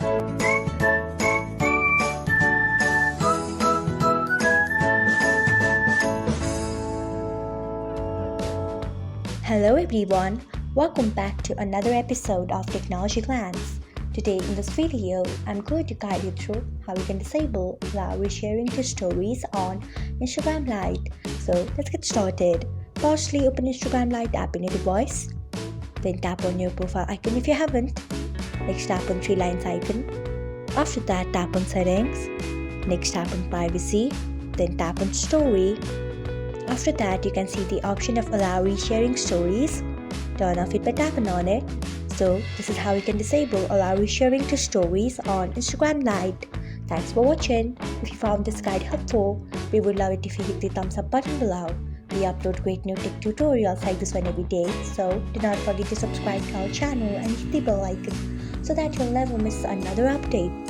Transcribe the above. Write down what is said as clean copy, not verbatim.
Hello everyone, welcome back to another episode of Technologyglance. Today in this video, I'm going to guide you through how you can disable allow resharing to stories on Instagram Lite. So let's get started. Firstly, open Instagram Lite app in your device. Then tap on your profile icon if you haven't. Next tap on three lines icon. After that, tap on settings. Next tap on privacy. Then tap on story. After that, you can see the option of allow resharing stories. Turn off it by tapping on it. So this is how you can disable allow resharing to stories on Instagram Lite. Thanks for watching. If you found this guide helpful, we would love it if you hit the thumbs up button below. We upload great new tech tutorials like this one every day, so do not forget to subscribe to our channel and hit the bell icon so that you'll never miss another update.